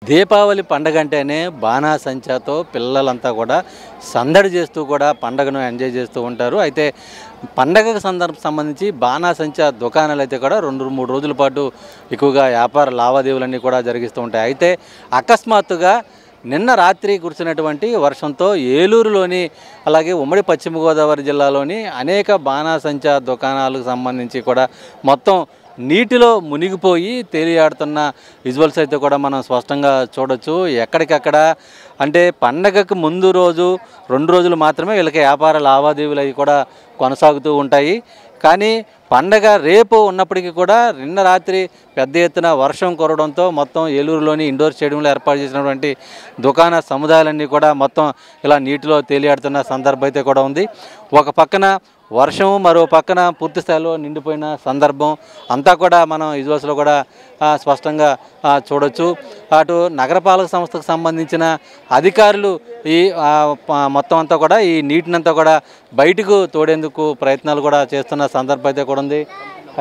దీపావళి పండగ అంటేనే బాణాసంచాతో పిల్లలంతా కూడా సందడి చేస్తూ కూడా పండగను ఎంజాయ్ చేస్తూ ఉంటారు. అయితే పండగకు సంబంధించి బాణాసంచా దుకాణాలు అయితే కూడా 2-3 రోజుల పాటు ఎక్కువగా వ్యాపార లావాదేవీలన్నీ కూడా జరిగిస్తూ ఉంటాయి. అయితే అకస్మాత్తుగా నిన్న రాత్రి కురిసినటువంటి వర్షంతో ఏలూరులోని అలాగే ఉమ్మడి పశ్చిమ గోదావరి జిల్లాలోని అనేక బాణాసంచా దుకాణాలకు సంబంధించి కూడా మొత్తం నీటిలో మునిగిపోయి తేలియాడుతున్న విజువల్స్ అయితే కూడా మనం స్పష్టంగా చూడొచ్చు. ఎక్కడికక్కడ అంటే పండగకు ముందు రోజు 2 రోజులు మాత్రమే వీళ్ళకి వ్యాపార లావాదేవీలు అవి కూడా కొనసాగుతూ ఉంటాయి. కానీ పండగ రేపు ఉన్నప్పటికీ కూడా నిన్న రాత్రి పెద్ద ఎత్తున వర్షం కురవడంతో మొత్తం ఏలూరులోని ఇండోర్ స్టేడియంలో ఏర్పాటు చేసినటువంటి దుకాణ సముదాయాలన్నీ కూడా మొత్తం ఇలా నీటిలో తేలియాడుతున్న సందర్భం అయితే కూడా ఉంది. ఒక పక్కన వర్షం, మరో పక్కన పూర్తి స్థాయిలో నిండిపోయిన సందర్భం అంతా కూడా మనం విజువల్స్లో కూడా స్పష్టంగా చూడొచ్చు. అటు నగరపాలక సంస్థకు సంబంధించిన అధికారులు ఈ మొత్తం అంతా కూడా ఈ నీటినంతా కూడా బయటకు తోడేందుకు ప్రయత్నాలు కూడా చేస్తున్న సందర్భం అయితే కూడా ఉంది.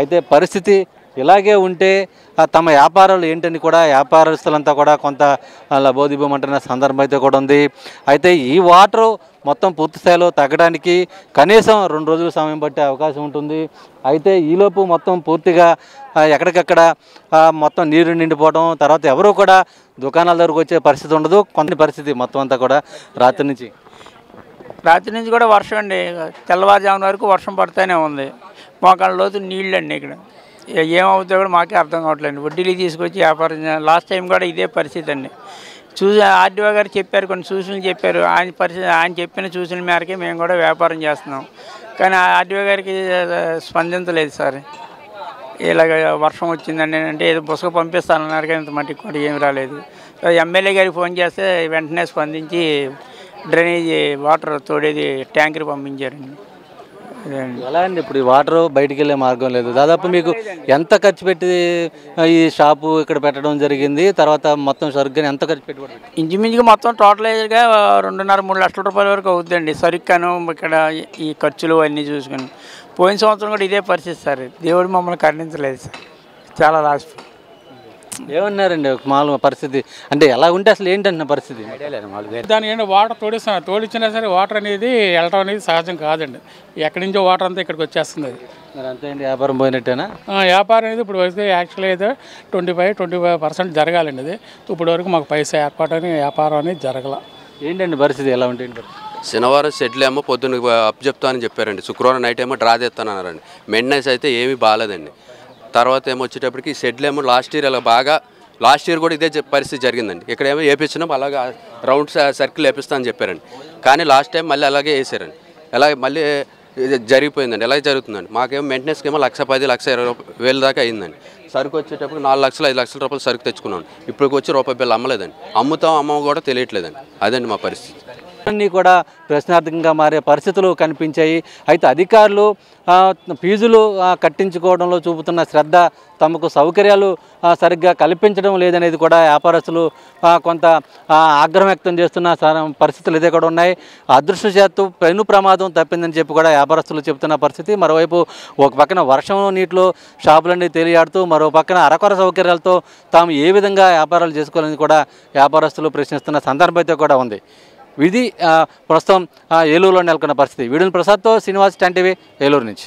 అయితే పరిస్థితి ఇలాగే ఉంటే తమ వ్యాపారాలు ఏంటని కూడా వ్యాపారస్తులంతా కూడా కొంత లబోదిబోమంటున్న సందర్భం అయితే కూడా ఉంది. అయితే ఈ వాటర్ మొత్తం పూర్తి స్థాయిలో తగ్గడానికి కనీసం 2 రోజుల సమయం పట్టే అవకాశం ఉంటుంది. అయితే ఈలోపు మొత్తం పూర్తిగా ఎక్కడికక్కడ మొత్తం నీరు నిండిపోవడం, తర్వాత ఎవరూ కూడా దుకాణాల దగ్గరకు వచ్చే పరిస్థితి ఉండదు. కొన్ని పరిస్థితి మొత్తం అంతా కూడా రాత్రి నుంచి కూడా వర్షం అండి. తెల్లవారుజామున వరకు వర్షం పడుతూనే ఉంది. మోకాళ్ళ లోతు నీళ్ళు అండి. ఇక్కడ ఏమవుతుందో కూడా మాకే అర్థం కావట్లేదు. వడ్డీలు తీసుకొచ్చి వ్యాపారం లాస్ట్ టైం కూడా ఇదే పరిస్థితి అండి. ఆర్డీఓ గారు చెప్పారు, కొన్ని సూచనలు చెప్పారు. ఆయన చెప్పిన సూచనల మేరకే మేము కూడా వ్యాపారం చేస్తున్నాం. కానీ ఆర్డీఓ గారికి స్పందించలేదు సార్. ఇలాగ వర్షం వచ్చిందండి అంటే ఏదో బుసక పంపిస్తానన్నారు, కానీ ఇంత మట్టికి కూడా ఏమి రాలేదు. ఎమ్మెల్యే గారికి ఫోన్ చేస్తే వెంటనే స్పందించి డ్రైనేజీ వాటర్ తోడేది ట్యాంకర్ పంపించారండి. ఎలా అండి ఇప్పుడు ఈ వాటర్ బయటికి వెళ్ళే మార్గం లేదు. దాదాపు మీకు ఎంత ఖర్చు పెట్టి ఈ షాపు ఇక్కడ పెట్టడం జరిగింది? తర్వాత మొత్తం సరుకుని ఎంత ఖర్చు పెట్టి? ఇంచుమించుగా మొత్తం టోటలైజ్గా 2.5-3 లక్షల రూపాయల వరకు అవుతుందండి. సరుకును ఇక్కడ ఈ ఖర్చులు అన్నీ చూసుకుని. పోయిన సంవత్సరం కూడా ఇదే పరిస్థితి సార్. దేవుడు మమ్మల్ని కరుణించలేదు సార్. చాలా లాస్ట్. ఏమన్నారండి మామూలు పరిస్థితి అంటే ఎలా ఉంటే అసలు ఏంటన్న పరిస్థితి? దాని ఏంటంటే వాటర్ తోడిచ్చినా సరే వాటర్ అనేది వెళ్ళడం అనేది సహజం కాదండి. ఎక్కడి నుంచో వాటర్ అంతా ఇక్కడికి వచ్చేస్తుంది. మరి అంతే అండి, వ్యాపారం పోయినట్టేనా? వ్యాపారం అనేది ఇప్పుడు వస్తే యాక్చువల్గా అయితే 25% జరగాలండి. అది ఇప్పటి వరకు మాకు పైసా ఏర్పాటు అని వ్యాపారం అనేది జరగల. ఏంటండి పరిస్థితి ఎలా ఉంటుంది? శనివారం షెడ్లు ఏమో పొద్దున్న అప్ చెప్తానని చెప్పారండి. శుక్రవారం నైట్ ఏమో డ్రా చేస్తానన్నారండి. మెయింటెనెన్స్ అయితే ఏమీ బాగాలేదండి. తర్వాత ఏమో వచ్చేటప్పటికి షెడ్లు ఏమో లాస్ట్ ఇయర్ కూడా ఇదే పరిస్థితి జరిగిందండి. ఇక్కడ ఏమో వేపించినాం, అలాగే రౌండ్ సర్కిల్ వేపిస్తా అని చెప్పారండి. కానీ లాస్ట్ టైం మళ్ళీ అలాగే వేసారండి. అలాగే మళ్ళీ జరిగిపోయిందండి. ఎలాగే జరుగుతుందండి. మాకేమో మెయింటెనెన్స్కి ఏమో 1,10,00,000-1,20,000 దాకా అయిందండి. సరుకు వచ్చేటప్పుడు 4-5 లక్షల రూపాయలు సరుకు తెచ్చుకున్నాం. ఇప్పటికి వచ్చి రూపాయి బిల్లు అమ్మలేదండి. అమ్మ కూడా తెలియట్లేదండి. అదండి మా పరిస్థితి. అన్నీ కూడా ప్రశ్నార్థకంగా మారే పరిస్థితులు కనిపించాయి. అయితే అధికారులు ఫీజులు కట్టించుకోవడంలో చూపుతున్న శ్రద్ధ, తమకు సౌకర్యాలు సరిగ్గా కల్పించడం లేదనేది కూడా వ్యాపారస్తులు కొంత ఆగ్రహం వ్యక్తం చేస్తున్న పరిస్థితులు ఇదే కూడా ఉన్నాయి. అదృష్టశాత్తు పెను ప్రమాదం తప్పిందని చెప్పి కూడా వ్యాపారస్తులు చెబుతున్న పరిస్థితి. మరోవైపు ఒక పక్కన వర్షం నీటిలో షాపులన్నీ తేలియాడుతూ, మరో పక్కన అరకొర సౌకర్యాలతో తాము ఏ విధంగా వ్యాపారాలు చేసుకోవాలని కూడా వ్యాపారస్తులు ప్రశ్నిస్తున్న సందర్భం అయితే కూడా ఉంది. ఇది ప్రస్తుతం ఏలూరులో నెలకొన్న పరిస్థితి. వీడియో ప్రసాద్తో శ్రీనివాస్, 10 టీవీ, ఏలూరు నుంచి.